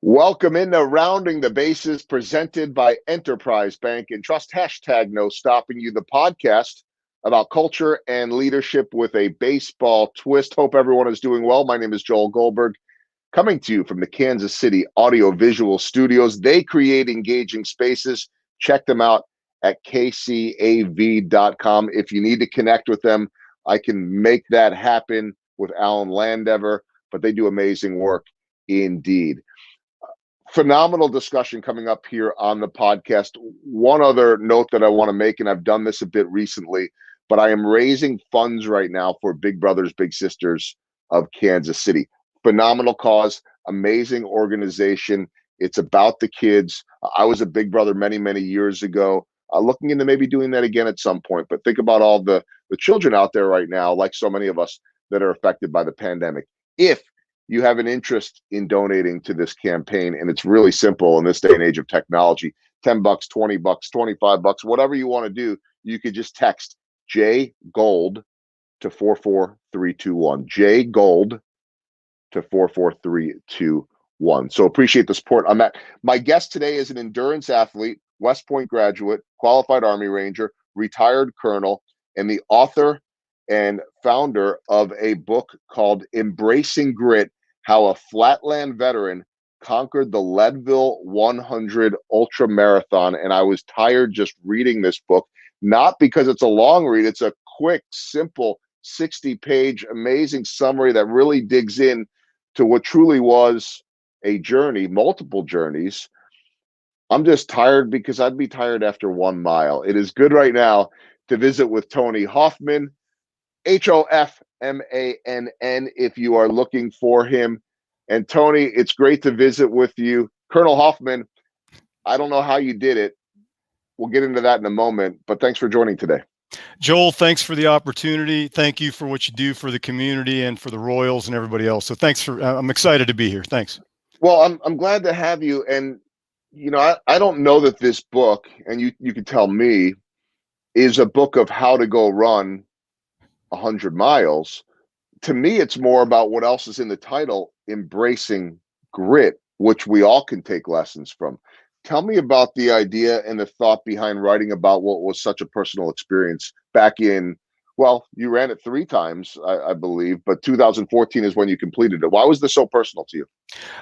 Welcome into Rounding the Bases, presented by Enterprise Bank and Trust. Hashtag no stopping you, the podcast about culture and leadership with a baseball twist. Hope everyone is doing well. My name is Joel Goldberg, coming to you from the Kansas City Audiovisual Studios. They create engaging spaces. Check them out at kcav.com. If you need to connect with them, I can make that happen with Alan Landever, but they do amazing work indeed. Phenomenal discussion coming up here on the podcast. One other note that I want to make, and I've done this a bit recently, but I am raising funds right now for Big Brothers Big Sisters of Kansas City. Phenomenal cause, amazing organization. It's about the kids. I was a Big Brother many years ago, looking into maybe doing that again at some point. But think about all the children out there right now, like so many of us, that are affected by the pandemic. If you have an interest in donating to this campaign, and it's really simple in this day and age of technology, $10, $20, $25, whatever you want to do, you could just text JGOLD to 44321. JGOLD to 44321. So appreciate the support on that. My guest today is an endurance athlete, West Point graduate, qualified Army Ranger, retired colonel, and the author and founder of a book called Embracing Grit: How a Flatland Veteran Conquered the Leadville 100 Ultramarathon. And I was tired just reading this book, not because it's a long read. It's a quick, simple 60-page, amazing summary that really digs in to what truly was a journey, multiple journeys. I'm just tired because I'd be tired after 1 mile. It is good right now to visit with Tony Hofmann, Hofmann, if you are looking for him. And Tony, it's great to visit with you. Colonel Hofmann, I don't know how you did it. We'll get into that in a moment, but thanks for joining today. Joel, thanks for the opportunity. Thank you for what you do for the community and for the Royals and everybody else. So thanks I'm excited to be here. Thanks. Well, I'm glad to have you. And, you know, I don't know that this book, and you can tell me, is a book of how to go run 100 miles. To me, it's more about what else is in the title, Embracing Grit, which we all can take lessons from. Tell me about the idea and the thought behind writing about what was such a personal experience back in, well, you ran it 3 times, I believe, but 2014 is when you completed it. Why was this so personal to you?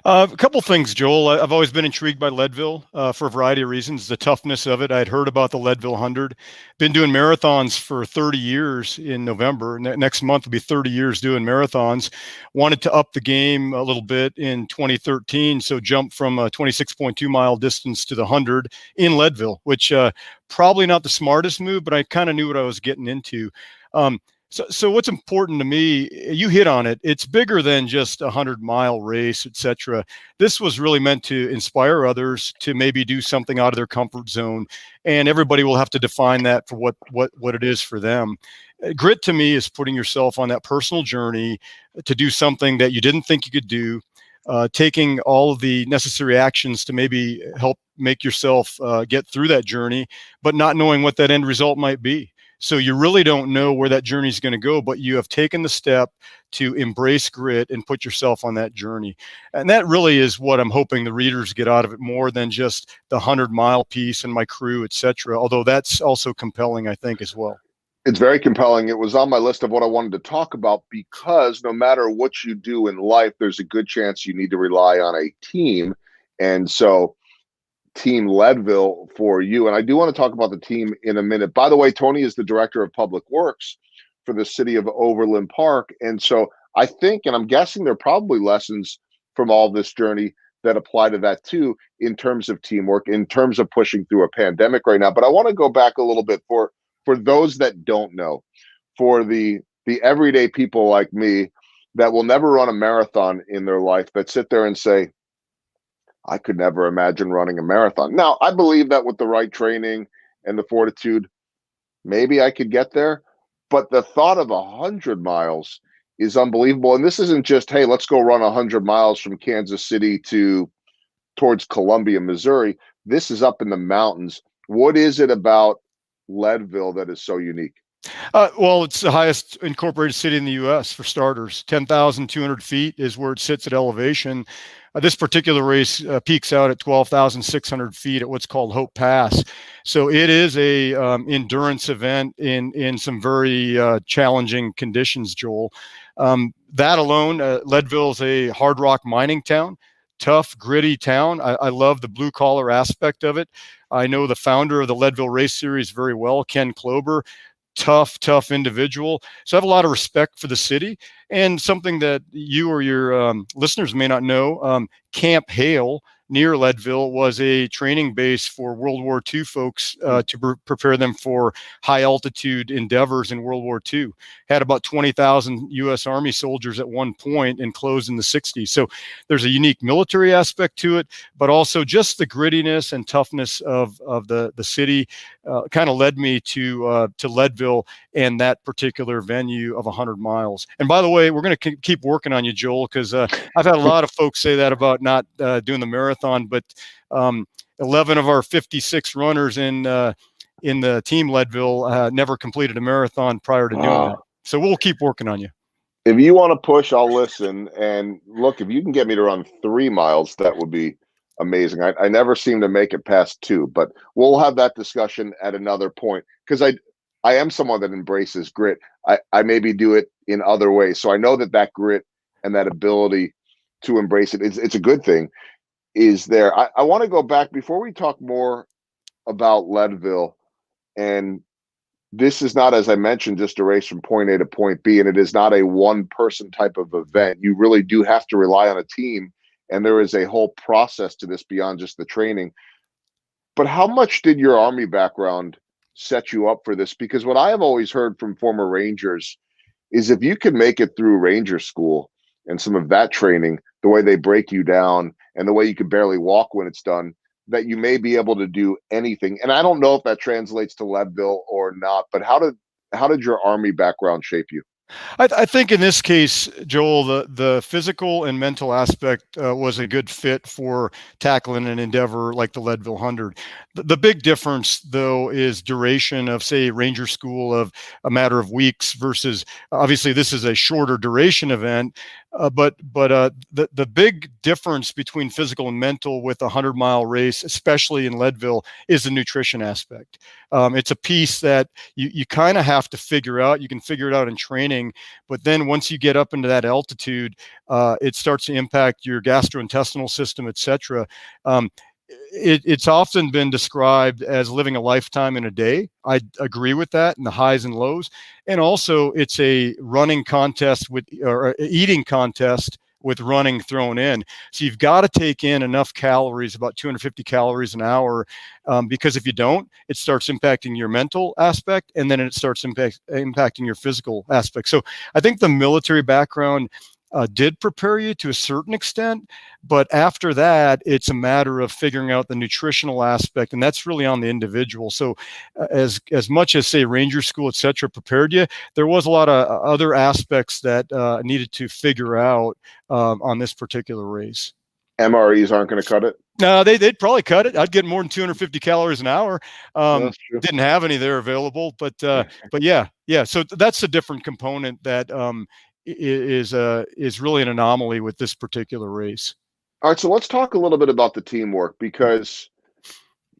A couple things, Joel. I've always been intrigued by Leadville for a variety of reasons. The toughness of it. I had heard about the Leadville 100. Been doing marathons for 30 years in November. Next month will be 30 years doing marathons. Wanted to up the game a little bit in 2013, so jumped from a 26.2 mile distance to the 100 in Leadville, which probably not the smartest move, but I kind of knew what I was getting into. So what's important to me, you hit on it, it's bigger than just a 100-mile race, etc. This was really meant to inspire others to maybe do something out of their comfort zone, and everybody will have to define that for what it is for them. Grit to me is putting yourself on that personal journey to do something that you didn't think you could do, taking all of the necessary actions to maybe help make yourself get through that journey, but not knowing what that end result might be. So you really don't know where that journey is going to go, but you have taken the step to embrace grit and put yourself on that journey. And that really is what I'm hoping the readers get out of it, more than just the 100-mile piece and my crew, etc. Although that's also compelling, I think, as well. It's very compelling. It was on my list of what I wanted to talk about, because no matter what you do in life, there's a good chance you need to rely on a team. And so Team Leadville for you. And I do want to talk about the team in a minute. By the way, Tony is the director of public works for the city of Overland Park. And so I think, and I'm guessing, there are probably lessons from all this journey that apply to that too, in terms of teamwork, in terms of pushing through a pandemic right now. But I want to go back a little bit for those that don't know, for the everyday people like me that will never run a marathon in their life, that sit there and say, I could never imagine running a marathon. Now, I believe that with the right training and the fortitude, maybe I could get there. But the thought of 100 miles is unbelievable. And this isn't just, hey, let's go run 100 miles from Kansas City towards Columbia, Missouri. This is up in the mountains. What is it about Leadville that is so unique? Well, it's the highest incorporated city in the U.S. for starters. 10,200 feet is where it sits at elevation. This particular race peaks out at 12,600 feet at what's called Hope Pass. So it is a endurance event in some very challenging conditions, Joel. That alone, Leadville is a hard rock mining town. Tough, gritty town. I love the blue collar aspect of it. I know the founder of the Leadville Race Series very well, Ken Klober. Tough individual. So I have a lot of respect for the city. And something that you or your listeners may not know, Camp Hale near Leadville was a training base for World War II folks to prepare them for high altitude endeavors in World War II. Had about 20,000 U.S. Army soldiers at one point and closed in the 60s. So there's a unique military aspect to it, but also just the grittiness and toughness of the city kind of led me to Leadville and that particular venue of 100 miles. And by the way, we're going to keep working on you, Joel, because I've had a lot of folks say that about not doing the marathon, but 11 of our 56 runners in the Team Leadville never completed a marathon prior to doing that. So we'll keep working on you. If you want to push, I'll listen. And look, if you can get me to run 3 miles, that would be amazing. I never seem to make it past 2, but we'll have that discussion at another point, because I am someone that embraces grit. I maybe do it in other ways. So I know that grit and that ability to embrace it, it's a good thing, is there. I want to go back before we talk more about Leadville. And this is not, as I mentioned, just a race from point A to point B, and it is not a one-person type of event. You really do have to rely on a team, and there is a whole process to this beyond just the training. But how much did your Army background set you up for this? Because what I have always heard from former Rangers is if you can make it through Ranger school and some of that training, the way they break you down and the way you can barely walk when it's done, that you may be able to do anything. And I don't know if that translates to Leadville or not, but how did your Army background shape you? I think in this case, Joel, the physical and mental aspect was a good fit for tackling an endeavor like the Leadville 100. The big difference, though, is duration of, say, Ranger School of a matter of weeks versus, obviously, this is a shorter duration event. But the big difference between physical and mental with a 100-mile race, especially in Leadville, is the nutrition aspect. It's a piece that you kind of have to figure out. You can figure it out in training, but then once you get up into that altitude, it starts to impact your gastrointestinal system, etc. It's often been described as living a lifetime in a day. I agree with that, and the highs and lows. And also, it's a running contest or eating contest with running thrown in. So you've got to take in enough calories, about 250 calories an hour, because if you don't, it starts impacting your mental aspect, and then it starts impacting your physical aspect. So I think the military background did prepare you to a certain extent, but after that, it's a matter of figuring out the nutritional aspect, and that's really on the individual. So, as much as, say, Ranger School, et cetera, prepared you, there was a lot of other aspects that needed to figure out on this particular race. MREs aren't going to cut it? No, they'd probably cut it. I'd get more than 250 calories an hour. Didn't have any there available, but yeah. So that's a different component that is really an anomaly with this particular race. All right, so let's talk a little bit about the teamwork, because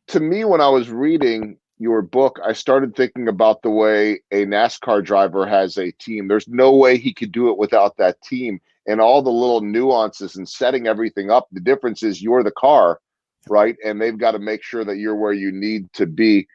to me, when I was reading your book, I started thinking about the way a NASCAR driver has a team. There's no way he could do it without that team, and all the little nuances and setting everything up. The difference is you're the car, right? And they've got to make sure that you're where you need to be.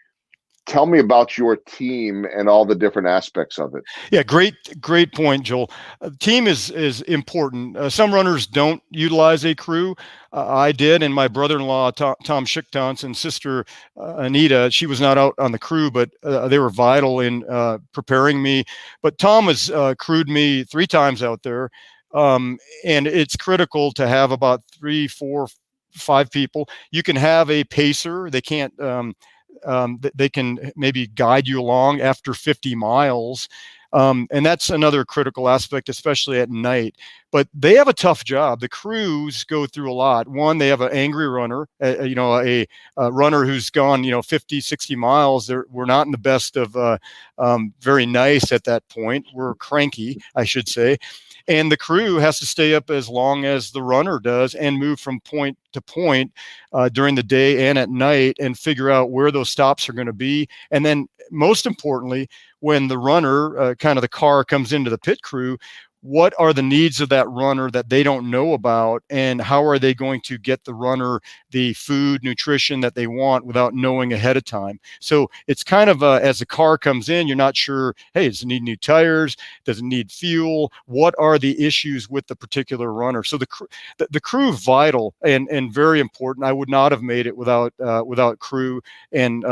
Tell me about your team and all the different aspects of it. Yeah, great point, Joel. Team is important. Some runners don't utilize a crew. I did, and my brother-in-law, Tom Schickton's, and sister, Anita, she was not out on the crew, but they were vital in preparing me. But Tom has crewed me 3 times out there, and it's critical to have about 3, 4, 5 people. You can have a pacer. They can't. They can maybe guide you along after 50 miles. And that's another critical aspect, especially at night. But they have a tough job. The crews go through a lot. One, they have an angry runner, a runner who's gone, 50, 60 miles. We're not in the best of very nice at that point. We're cranky, I should say. And the crew has to stay up as long as the runner does and move from point to point during the day and at night and figure out where those stops are going to be. And then most importantly, when the runner, kind of the car comes into the pit crew, what are the needs of that runner that they don't know about, and how are they going to get the runner the food, nutrition that they want without knowing ahead of time? So it's kind of as the car comes in, you're not sure, hey, does it need new tires? Does it need fuel? What are the issues with the particular runner? So the crew vital and very important. I would not have made it without crew and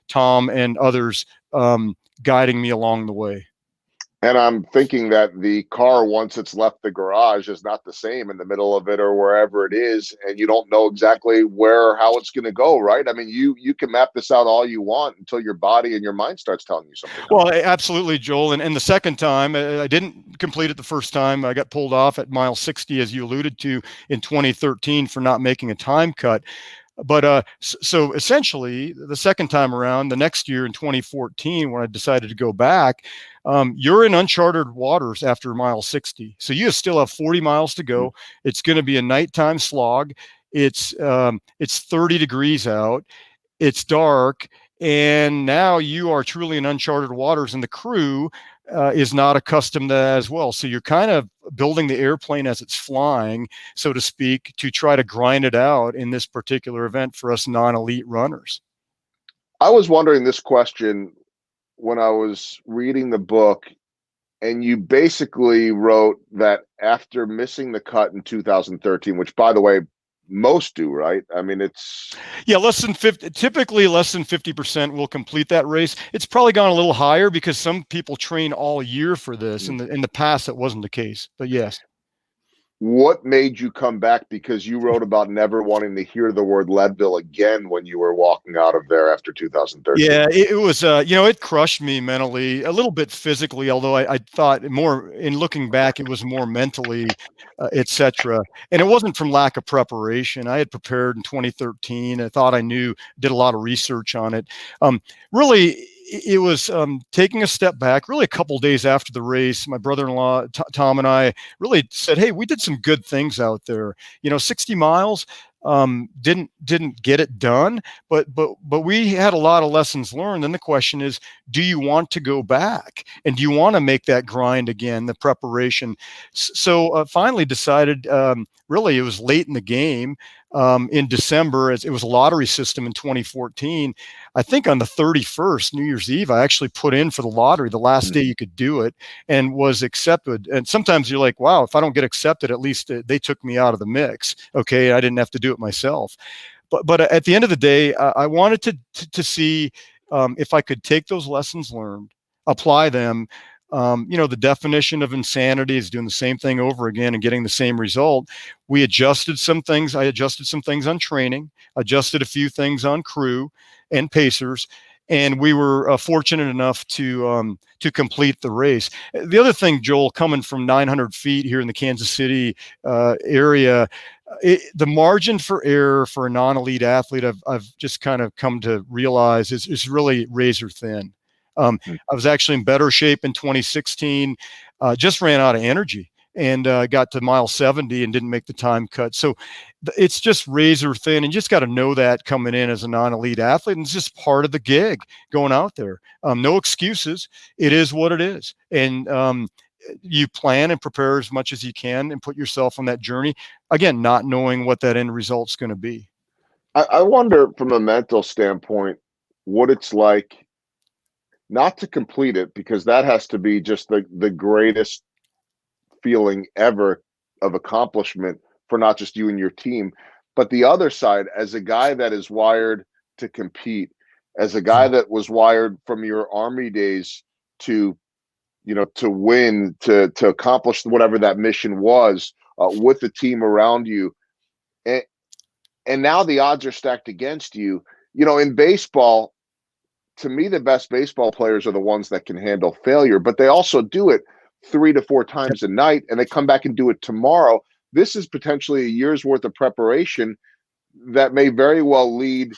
Tom and others guiding me along the way. And I'm thinking that the car, once it's left the garage, is not the same in the middle of it or wherever it is, and you don't know exactly where or how it's going to go, right? I mean, you can map this out all you want until your body and your mind starts telling you something. Well, absolutely, Joel. And the second time, I didn't complete it the first time. I got pulled off at mile 60, as you alluded to, in 2013 for not making a time cut. But so essentially, the second time around, the next year in 2014, when I decided to go back, you're in uncharted waters after mile 60. So you still have 40 miles to go. It's going to be a nighttime slog. It's 30 degrees out. It's dark. And now you are truly in uncharted waters, and the crew is not accustomed to that as well. So you're kind of building the airplane as it's flying, so to speak, to try to grind it out in this particular event for us non-elite runners. I was wondering this question when I was reading the book, and you basically wrote that after missing the cut in 2013, which, by the way, most do, right? I mean, it's less than 50. Typically, less than 50% will complete that race. It's probably gone a little higher because some people train all year for this. In the past, that wasn't the case. But yes. What made you come back? Because you wrote about never wanting to hear the word Leadville again when you were walking out of there after 2013. Yeah, it was, it crushed me mentally, a little bit physically, although I thought more, in looking back, it was more mentally, et cetera. And it wasn't from lack of preparation. I had prepared in 2013. I thought I knew, did a lot of research on it. Really, it was taking a step back. Really, a couple days after the race, my brother-in-law Tom and I really said, "Hey, we did some good things out there. 60 miles, didn't get it done, but we had a lot of lessons learned. And the question is, do you want to go back, and do you want to make that grind again, the preparation?" So finally decided. Really, it was late in the game. In December, as it was a lottery system in 2014. I think on the 31st, New Year's Eve, I actually put in for the lottery, the last day you could do it, and was accepted. And sometimes you're like, wow, if I don't get accepted, at least they took me out of the mix. Okay, I didn't have to do it myself. But at the end of the day, I wanted to see if I could take those lessons learned, apply them. The definition of insanity is doing the same thing over again and getting the same result. We adjusted some things. I adjusted some things on training, adjusted a few things on crew and pacers, and we were fortunate enough to complete the race. The other thing, Joel, coming from 900 feet here in the Kansas City area, the margin for error for a non-elite athlete, I've just kind of come to realize is really razor thin. I was actually in better shape in 2016, just ran out of energy and got to mile 70 and didn't make the time cut. So it's just razor thin, and you just got to know that coming in as a non-elite athlete. And it's just part of the gig going out there. No excuses. It is what it is. And you plan and prepare as much as you can and put yourself on that journey. Again, not knowing what that end result's going to be. I wonder from a mental standpoint what it's like not to complete it, because that has to be just the greatest feeling ever of accomplishment for not just you and your team, but the other side, as a guy that is wired to compete, as a guy that was wired from your Army days to win, to accomplish whatever that mission was, with the team around you, and now the odds are stacked against you. In baseball, to me, the best baseball players are the ones that can handle failure, but they also do it 3 to 4 times a night, and they come back and do it tomorrow. This is potentially a year's worth of preparation that may very well lead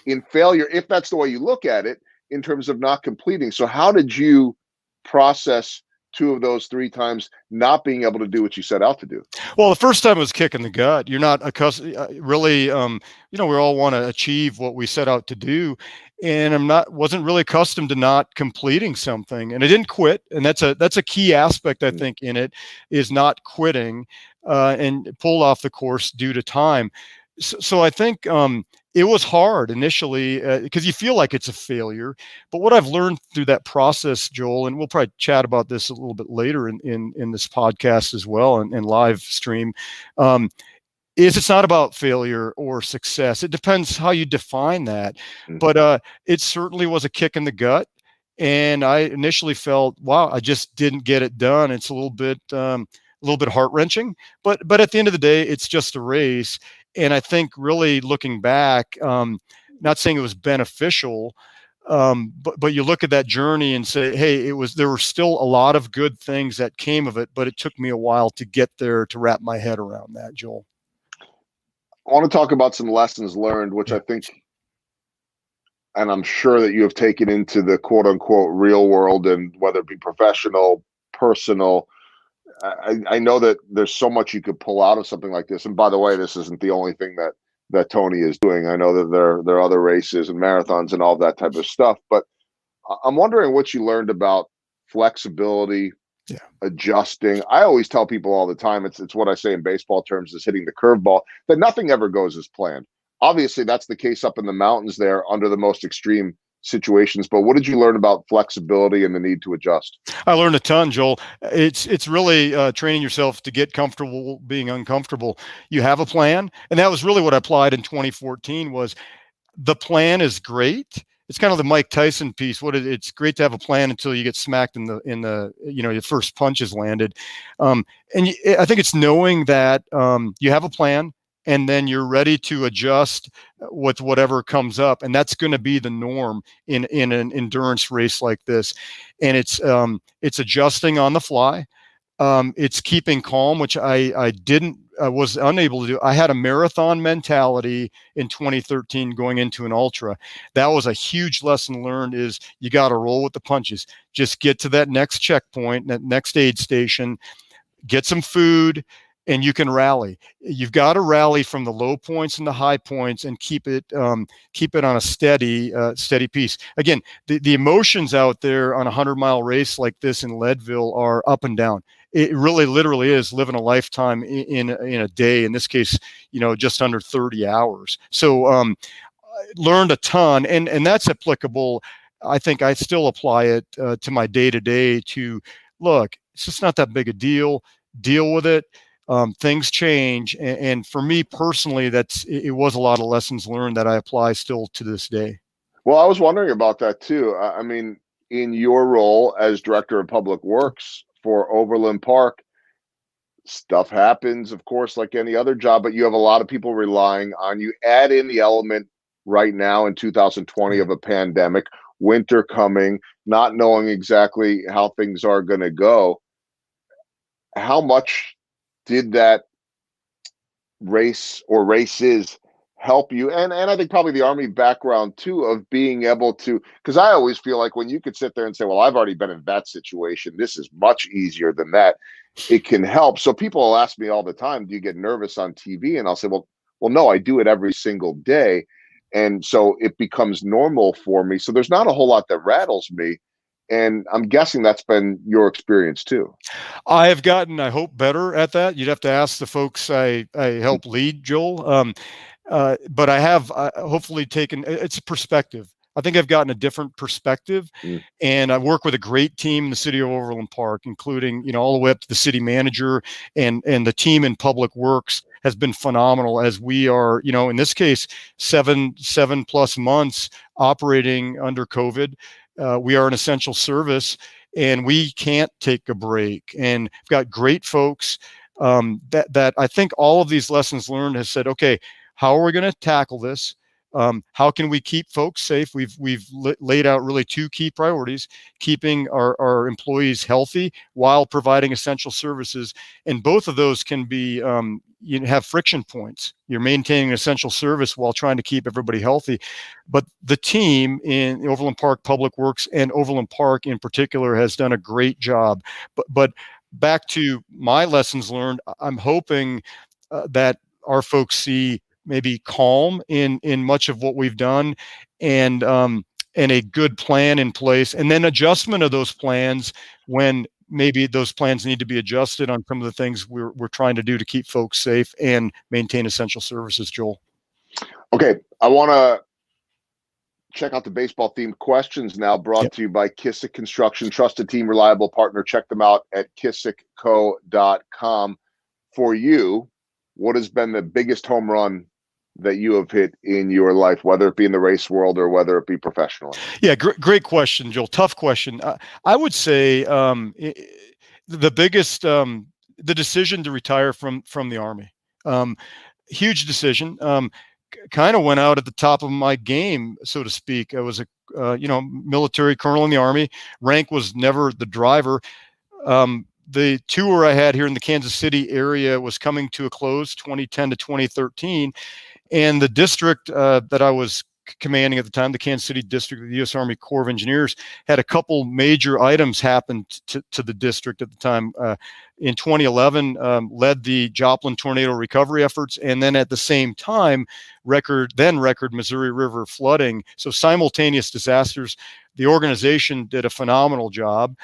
in failure, if that's the way you look at it, in terms of not completing. So how did you process 2 of those 3 times not being able to do what you set out to do? Well, the first time was kick in the gut. You're not accustomed, really, we all want to achieve what we set out to do. And wasn't really accustomed to not completing something. And I didn't quit. And that's a key aspect, I think, in it, is not quitting, and pulled off the course due to time. So I think, it was hard initially, because you feel like it's a failure. But what I've learned through that process, Joel, and we'll probably chat about this a little bit later in this podcast as well, and live stream, is it's not about failure or success. It depends how you define that. But it certainly was a kick in the gut. And I initially felt, wow, I just didn't get it done. It's a little bit heart wrenching, but at the end of the day, it's just a race. And I think really looking back, not saying it was beneficial, but you look at that journey and say, hey, there were still a lot of good things that came of it, but it took me a while to get there, to wrap my head around that, Joel. I want to talk about some lessons learned, which I think, and I'm sure that you have taken into the quote unquote real world, and whether it be professional, personal. I know that there's so much you could pull out of something like this. And by the way, this isn't the only thing that Tony is doing. I know that there are other races and marathons and all that type of stuff. But I'm wondering what you learned about flexibility, adjusting. I always tell people all the time, it's what I say in baseball terms, is hitting the curveball, that nothing ever goes as planned. Obviously, that's the case up in the mountains there under the most extreme situations. But what did you learn about flexibility and the need to adjust? I learned a ton, Joel. It's really training yourself to get comfortable being uncomfortable. You have a plan, and that was really what I applied in 2014. Was the plan is great. It's kind of the Mike Tyson piece. It's great to have a plan until you get smacked in the your first punch is landed. I think it's knowing that you have a plan, and then you're ready to adjust with whatever comes up. And that's going to be the norm in an endurance race like this. And it's adjusting on the fly. It's keeping calm, which I was unable to do. I had a marathon mentality in 2013 going into an ultra. That was a huge lesson learned, is you got to roll with the punches. Just get to that next checkpoint, that next aid station, get some food, and you can rally. You've got to rally from the low points and the high points, and keep it on a steady piece. Again, the emotions out there on a 100-mile race like this in Leadville are up and down. It really literally is living a lifetime in a day. In this case, just under 30 hours. So learned a ton, and that's applicable. I think I still apply it to my day-to-day. To look, it's just not that big a deal. Deal with it. Things change, and for me personally, it was a lot of lessons learned that I apply still to this day. Well, I was wondering about that too. I mean, in your role as director of public works for Overland Park, stuff happens, of course, like any other job, but you have a lot of people relying on you. Add in the element right now in 2020 of a pandemic, winter coming, not knowing exactly how things are going to go. How much did that race or races help you? And I think probably the Army background too, of being able to, because I always feel like when you could sit there and say, well, I've already been in that situation, this is much easier than that, it can help. So people will ask me all the time, do you get nervous on TV? And I'll say, well, no, I do it every single day. And so it becomes normal for me. So there's not a whole lot that rattles me. And I'm guessing that's been your experience too. I have gotten, I hope, better at that. You'd have to ask the folks I help lead, Joel. But I have hopefully taken, it's a perspective. I think I've gotten a different perspective, and I work with a great team in the city of Overland Park, including, all the way up to the city manager, and the team in public works has been phenomenal, as we are, in this case, 7+ months operating under COVID. We are an essential service, and we can't take a break. And we've got great folks that I think all of these lessons learned has said, okay, how are we going to tackle this? How can we keep folks safe? We've laid out really two key priorities: keeping our employees healthy while providing essential services. And both of those can be you have friction points. You're maintaining essential service while trying to keep everybody healthy. But the team in Overland Park Public Works and Overland Park in particular has done a great job. But back to my lessons learned, I'm hoping that our folks see maybe calm in much of what we've done, and a good plan in place, and then adjustment of those plans when maybe those plans need to be adjusted on some of the things we're trying to do to keep folks safe and maintain essential services. Joel. Okay, I want to check out the baseball themed questions now, brought to you by Kissick Construction, trusted team, reliable partner. Check them out at kissickco.com. For you, what has been the biggest home run that you have hit in your life, whether it be in the race world or whether it be professionally? Yeah, great question, Joel. Tough question. I would say the biggest, the decision to retire from the Army. Huge decision. Kind of went out at the top of my game, so to speak. I was a military colonel in the Army. Rank was never the driver. The tour I had here in the Kansas City area was coming to a close, 2010 to 2013. And the district that I was commanding at the time, the Kansas City district of the U.S. Army Corps of Engineers, had a couple major items happen to the district at the time. In 2011, led the Joplin tornado recovery efforts, and then at the same time, record Missouri River flooding. So simultaneous disasters. The organization did a phenomenal job.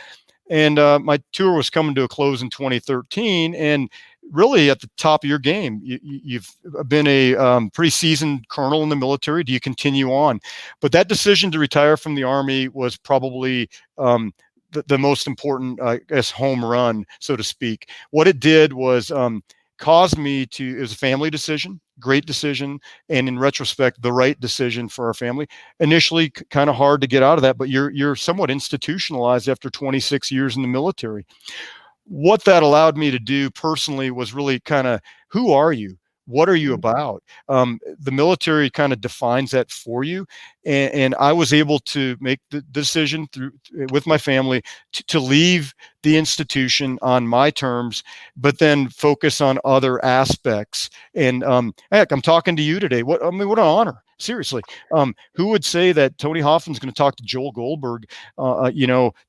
And my tour was coming to a close in 2013, and really at the top of your game. You've been a pretty seasoned colonel in the military. Do you continue on? But that decision to retire from the Army was probably the most important, I guess, home run, so to speak. What it did was caused me to, it was a family decision, great decision, and in retrospect, the right decision for our family. Initially, kind of hard to get out of that, but you're somewhat institutionalized after 26 years in the military. What that allowed me to do personally was really kind of, who are you? What are you about? The military kind of defines that for you. And I was able to make the decision with my family to leave the institution on my terms, but then focus on other aspects. And heck, I'm talking to you today. What an honor. Seriously, who would say that Tony Hofmann's going to talk to Joel Goldberg,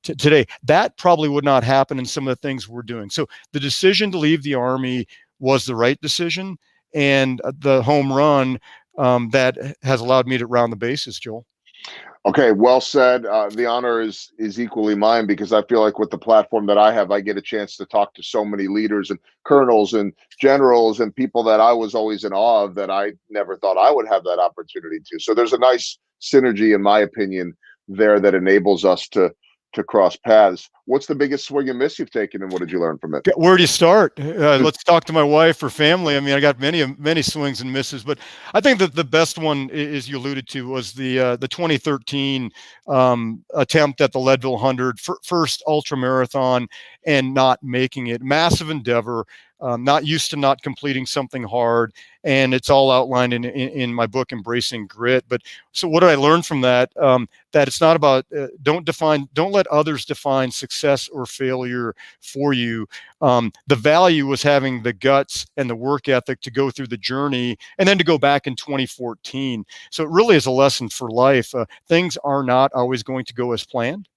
today? That probably would not happen in some of the things we're doing. So the decision to leave the Army was the right decision, and the home run that has allowed me to round the bases, Joel. Okay, well said. The honor is equally mine, because I feel like with the platform that I have, I get a chance to talk to so many leaders and colonels and generals and people that I was always in awe of, that I never thought I would have that opportunity to. So there's a nice synergy, in my opinion, there that enables us to cross paths. What's the biggest swing and miss you've taken, and what did you learn from it? Where do you start? Let's talk to my wife or family. I mean, I got many swings and misses, but I think that the best one, as you alluded to, was the 2013 attempt at the Leadville 100, first ultramarathon, and not making it. Massive endeavor. Not used to not completing something hard, and it's all outlined in my book, Embracing Grit. But so what did I learn from that? That it's not about, don't let others define success or failure for you. The value was having the guts and the work ethic to go through the journey, and then to go back in 2014. So it really is a lesson for life. Things are not always going to go as planned.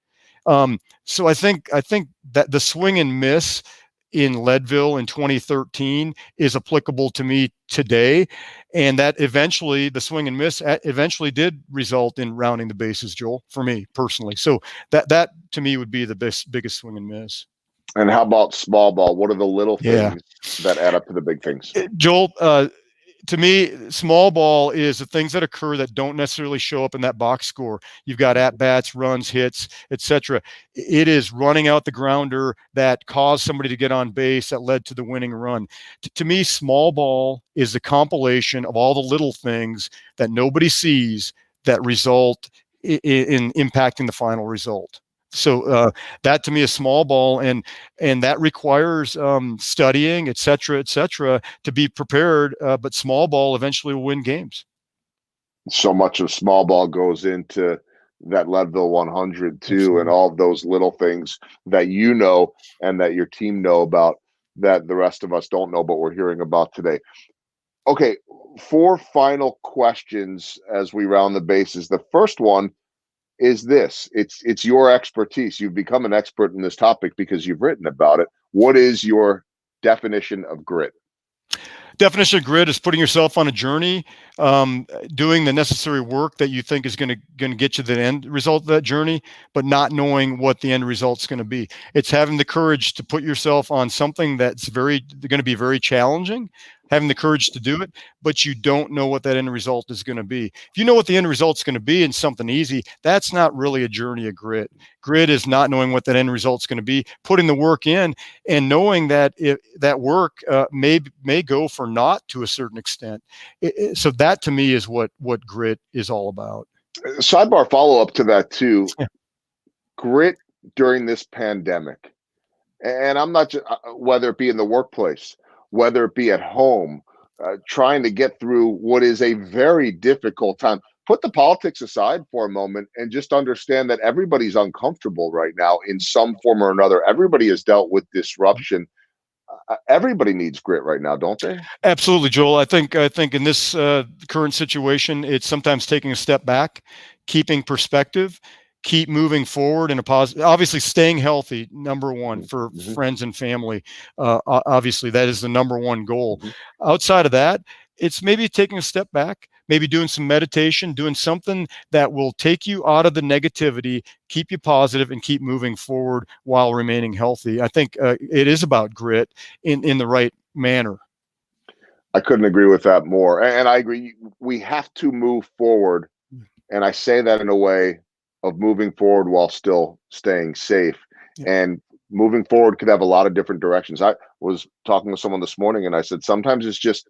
So I think that the swing and miss in Leadville in 2013 is applicable to me today, and that eventually the swing and miss eventually did result in rounding the bases, Joel, for me personally. So that to me would be the biggest swing and miss. And how about small ball? What are the little things that add up to the big things? Joel, to me, small ball is the things that occur that don't necessarily show up in that box score. You've got at-bats, runs, hits, etc. It is running out the grounder that caused somebody to get on base that led to the winning run. To me, small ball is the compilation of all the little things that nobody sees that result in impacting the final result. So that to me is small ball, and that requires studying, et cetera, to be prepared. But small ball eventually will win games. So much of small ball goes into that Leadville 100 too, and Absolutely. all of those little things that you know and that your team know about that the rest of us don't know, but we're hearing about today. Okay, four final questions as we round the bases. The first one is this. It's your expertise. You've become an expert in this topic because you've written about it. What is your definition of grit? Definition of grit is putting yourself on a journey, doing the necessary work that you think is going to get you the end result of that journey, but not knowing what the end result is going to be. It's having the courage to put yourself on something that's going to be very challenging, having the courage to do it, but you don't know what that end result is going to be. If you know what the end result is going to be in something easy, that's not really a journey of grit. Grit is not knowing what that end result is going to be, putting the work in, and knowing that that work may go for naught to a certain extent. So that to me is what grit is all about. Sidebar follow up to that too. Yeah. Grit during this pandemic, and I'm not just whether it be in the workplace, whether it be at home, trying to get through what is a very difficult time. Put the politics aside for a moment and just understand that everybody's uncomfortable right now in some form or another. Everybody has dealt with disruption. Everybody needs grit right now, don't they? Absolutely, Joel. I think in this current situation, it's sometimes taking a step back, keeping perspective, keep moving forward in a positive. Obviously, staying healthy, number one for Mm-hmm. friends and family. Obviously, that is the number one goal. Mm-hmm. Outside of that, it's maybe taking a step back, maybe doing some meditation, doing something that will take you out of the negativity, keep you positive, and keep moving forward while remaining healthy. I think it is about grit in the right manner. I couldn't agree with that more. And I agree. We have to move forward. And I say that in a way of moving forward while still staying safe. Yeah. And moving forward could have a lot of different directions. I was talking with someone this morning and I said, sometimes it's just,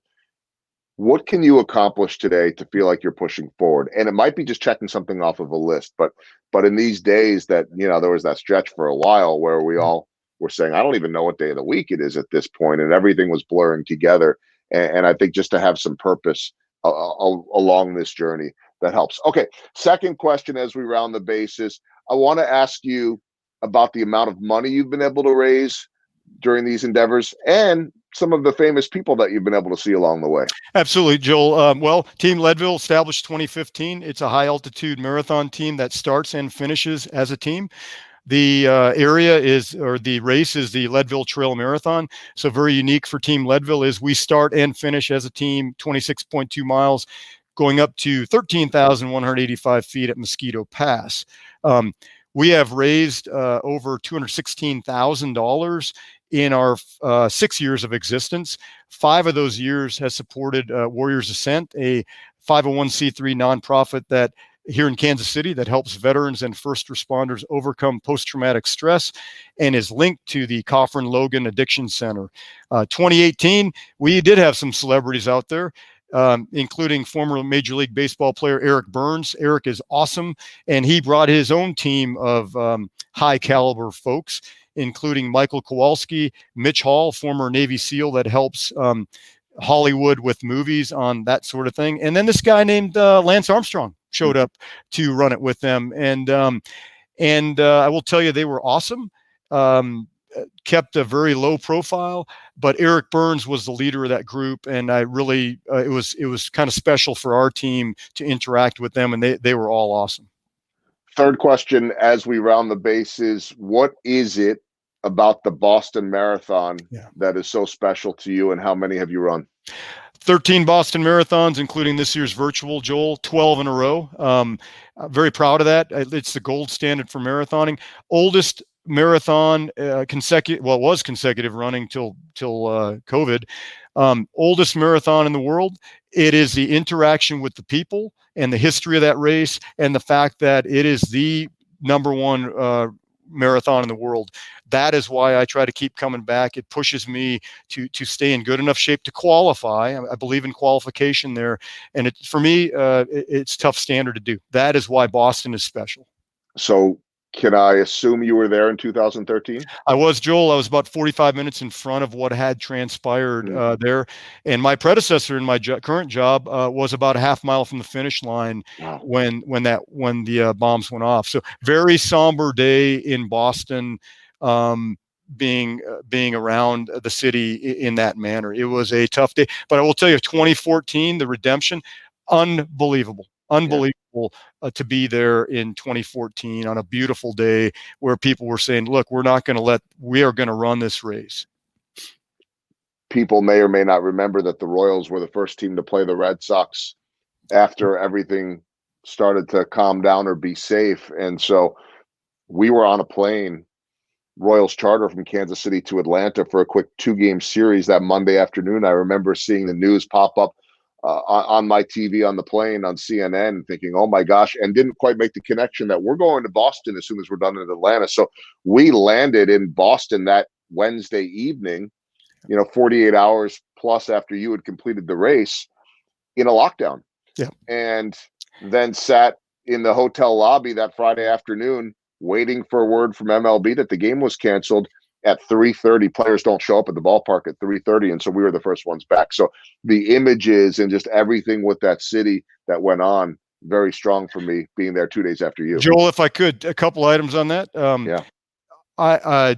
what can you accomplish today to feel like you're pushing forward? And it might be just checking something off of a list, but in these days that, there was that stretch for a while where we all were saying, I don't even know what day of the week it is at this point, and everything was blurring together. And I think just to have some purpose along this journey, that helps. Okay, second question as we round the bases, I want to ask you about the amount of money you've been able to raise during these endeavors and some of the famous people that you've been able to see along the way. Absolutely, Joel. Well, Team Leadville established 2015. It's a high altitude marathon team that starts and finishes as a team. The the race is the Leadville Trail Marathon. So very unique for Team Leadville is we start and finish as a team, 26.2 miles, going up to 13,185 feet at Mosquito Pass. We have raised over $216,000 in our 6 years of existence. 5 of those years has supported Warriors Ascent, a 501c3 nonprofit that here in Kansas City that helps veterans and first responders overcome post-traumatic stress and is linked to the Coffin Logan Addiction Center. 2018, we did have some celebrities out there, including former Major League Baseball player Eric Burns. Eric is awesome, and he brought his own team of high caliber folks, including Michael Kowalski, Mitch Hall, former Navy SEAL that helps Hollywood with movies on that sort of thing. And then this guy named Lance Armstrong showed up to run it with them. And I will tell you, they were awesome. Kept a very low profile, but Eric Burns was the leader of that group, and I really it was kind of special for our team to interact with them, and they were all awesome. Third question as we round the bases, what is it about the Boston Marathon that is so special to you, and how many have you run? 13 Boston Marathons, including this year's virtual, Joel, 12 in a row. Very proud of that. It's the gold standard for marathoning. Oldest marathon was consecutive running till COVID. Oldest marathon in the world. It is the interaction with the people and the history of that race and the fact that it is the number one marathon in the world. That is why I try to keep coming back. It pushes me to stay in good enough shape to qualify. I believe in qualification there. And for me, it's a tough standard to do. That is why Boston is special. So Can I assume you were there in 2013? I was, Joel. I was about 45 minutes in front of what had transpired there. And my predecessor in my current job was about a half mile from the finish line Wow. when the bombs went off. So very somber day in Boston. Being around the city in that manner, it was a tough day. But I will tell you, 2014, the redemption, unbelievable. Unbelievable to be there in 2014 on a beautiful day where people were saying, look, we are going to run this race. People may or may not remember that the Royals were the first team to play the Red Sox after everything started to calm down or be safe. And so we were on a plane, Royals charter from Kansas City to Atlanta for a quick 2-game series that Monday afternoon. I remember seeing the news pop up on my TV on the plane on CNN, thinking, oh my gosh, and didn't quite make the connection that we're going to Boston as soon as we're done in Atlanta. So we landed in Boston that Wednesday evening, 48 hours plus after you had completed the race, in a lockdown. Yeah. And then sat in the hotel lobby that Friday afternoon waiting for a word from MLB that the game was canceled at 3:30. Players don't show up at the ballpark at 3:30, and so we were the first ones back. So the images and just everything with that city that went on, very strong for me being there 2 days after you. Joel, if I could, a couple items on that. Yeah. I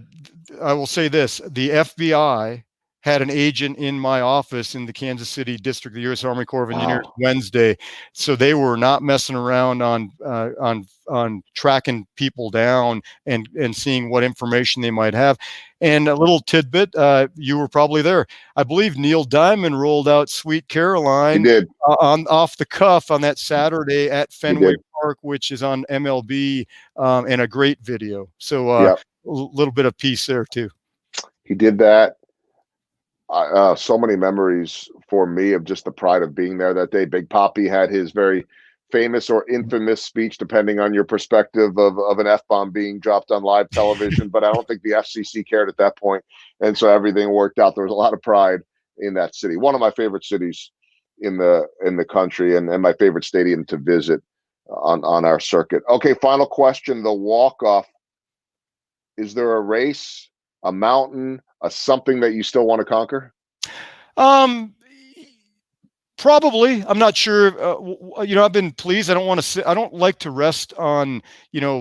will say this: the FBI had an agent in my office in the Kansas City district, the U.S. Army Corps of Engineers, Wednesday. So they were not messing around on tracking people down and seeing what information they might have. And a little tidbit, you were probably there. I believe Neil Diamond rolled out "Sweet Caroline" He did. off the cuff on that Saturday at Fenway Park, which is on MLB, and a great video. So a little bit of peace there too. He did that. So many memories for me of just the pride of being there that day. Big Papi had his very famous or infamous speech, depending on your perspective, of an F-bomb being dropped on live television. But I don't think the FCC cared at that point. And so everything worked out. There was a lot of pride in that city. One of my favorite cities in the country, and my favorite stadium to visit on our circuit. Okay, final question. The walk-off. Is there a race, a mountain, something that you still want to conquer? Probably. I'm not sure. I've been pleased. I don't like to rest on,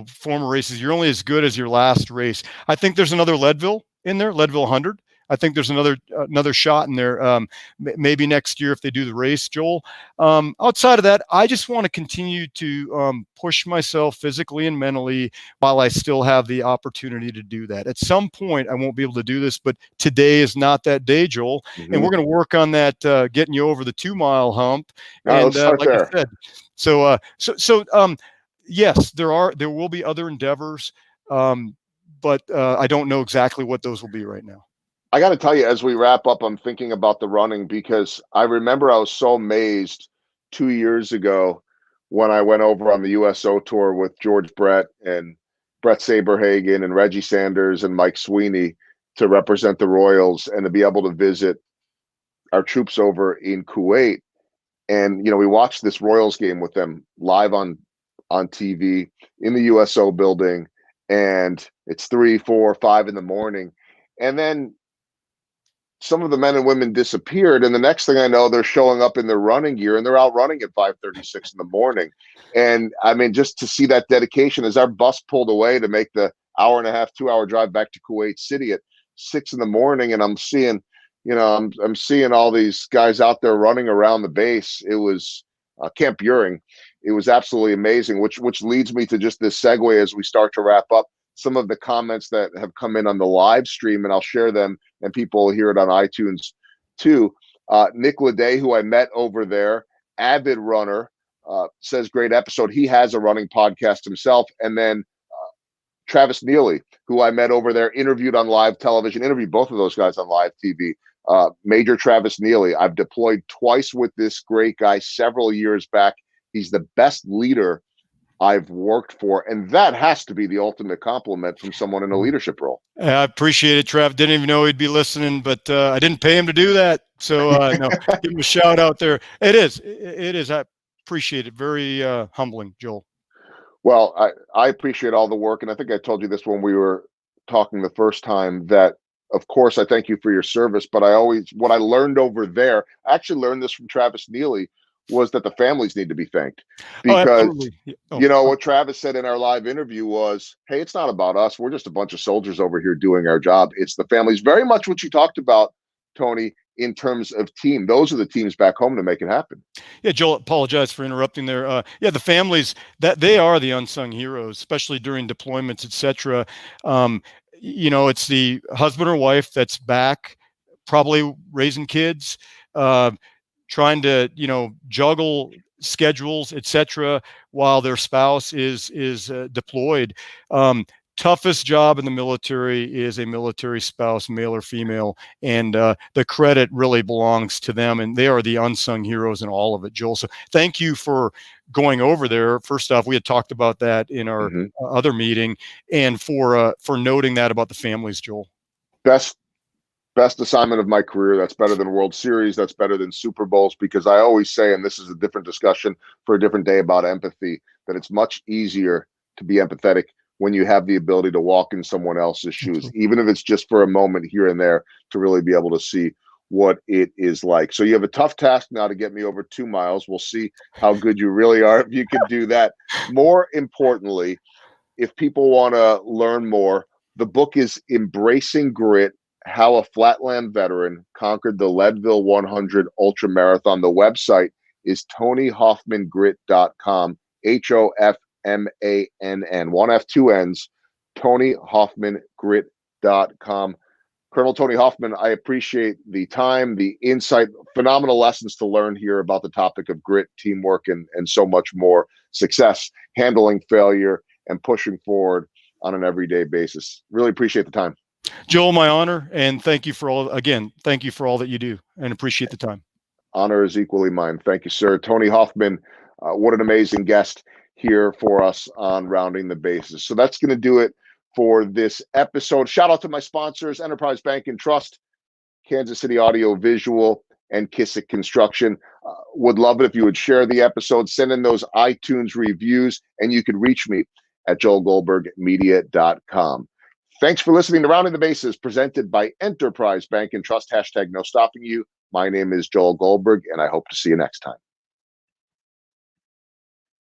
former races. You're only as good as your last race. I think there's another Leadville in there, Leadville 100. I think there's another shot in there. Maybe next year if they do the race, Joel. Outside of that, I just want to continue to push myself physically and mentally while I still have the opportunity to do that. At some point, I won't be able to do this, but today is not that day, Joel. Mm-hmm. And we're going to work on that, getting you over the 2-mile hump. And let's start there. I said, yes, there will be other endeavors, but I don't know exactly what those will be right now. I got to tell you, as we wrap up, I'm thinking about the running because I remember I was so amazed 2 years ago when I went over on the USO tour with George Brett and Brett Saberhagen and Reggie Sanders and Mike Sweeney to represent the Royals and to be able to visit our troops over in Kuwait. And, we watched this Royals game with them live on TV in the USO building. And it's 3, 4, 5 in the morning. And then some of the men and women disappeared, and the next thing I know, they're showing up in their running gear and they're out running at 5:36 in the morning. And I mean, just to see that dedication as our bus pulled away to make the 1.5-hour, 2-hour drive back to Kuwait City at 6 in the morning, and I'm seeing, I'm seeing all these guys out there running around the base. It was Camp Buring. It was absolutely amazing, which leads me to just this segue as we start to wrap up. Some of the comments that have come in on the live stream, and I'll share them, and people will hear it on iTunes too. Nick Leday, who I met over there, avid runner, says, great episode. He has a running podcast himself. And then Travis Neely, who I met over there, interviewed on live television, interviewed both of those guys on live TV. Major Travis Neely, I've deployed twice with this great guy several years back. He's the best leader I've worked for, and that has to be the ultimate compliment from someone in a leadership role. I appreciate it, Trav. Didn't even know he'd be listening, but I didn't pay him to do that. So no, give him a shout out there. It is. I appreciate it. Very humbling, Joel. Well, I appreciate all the work, and I think I told you this when we were talking the first time that, of course, I thank you for your service, but what I learned over there, I actually learned this from Travis Neely, was that the families need to be thanked Oh, because, absolutely. Oh, what Travis said in our live interview was, hey, it's not about us. We're just a bunch of soldiers over here doing our job. It's the families. Very much what you talked about, Tony, in terms of team. Those are the teams back home to make it happen. yeah, Joel, apologize for interrupting there. Yeah, the families, that they are the unsung heroes, especially during deployments, etc. Um, it's the husband or wife that's back, probably raising kids, uh, trying to juggle schedules, etc., while their spouse is deployed. Toughest job in the military is a military spouse, male or female, and the credit really belongs to them, and they are the unsung heroes in all of it, Joel. So thank you for going over there. First off, we had talked about that in our Hmm. other meeting, and for noting that about the families, Joel. Best best assignment of my career. That's better than World Series. That's better than Super Bowls, because I always say, and this is a different discussion for a different day about empathy, that it's much easier to be empathetic when you have the ability to walk in someone else's shoes, Absolutely. even if it's just for a moment here and there, to really be able to see what it is like. So you have a tough task now to get me over 2 miles. We'll see how good you really are if you can do that. More importantly, if people want to learn more, the book is Embracing Grit: How a Flatland Veteran Conquered the Leadville 100 Ultramarathon. The website is TonyHofmannGrit.com, HOFMANN, one F, two N's, TonyHofmannGrit.com. Colonel Tony Hofmann, I appreciate the time, the insight, phenomenal lessons to learn here about the topic of grit, teamwork, and so much more. Success, handling failure, and pushing forward on an everyday basis. Really appreciate the time. Joel, my honor, and thank you for all. Again, thank you for all that you do, and appreciate the time. Honor is equally mine. Thank you, sir. Tony Hofmann, what an amazing guest here for us on Rounding the Bases. So that's going to do it for this episode. Shout out to my sponsors, Enterprise Bank and Trust, Kansas City Audio Visual, and Kissick Construction. Would love it if you would share the episode, send in those iTunes reviews, and you could reach me at joelgoldbergmedia.com. Thanks for listening to Rounding the Bases, presented by Enterprise Bank and Trust. #NoStoppingYou. My name is Joel Goldberg, and I hope to see you next time.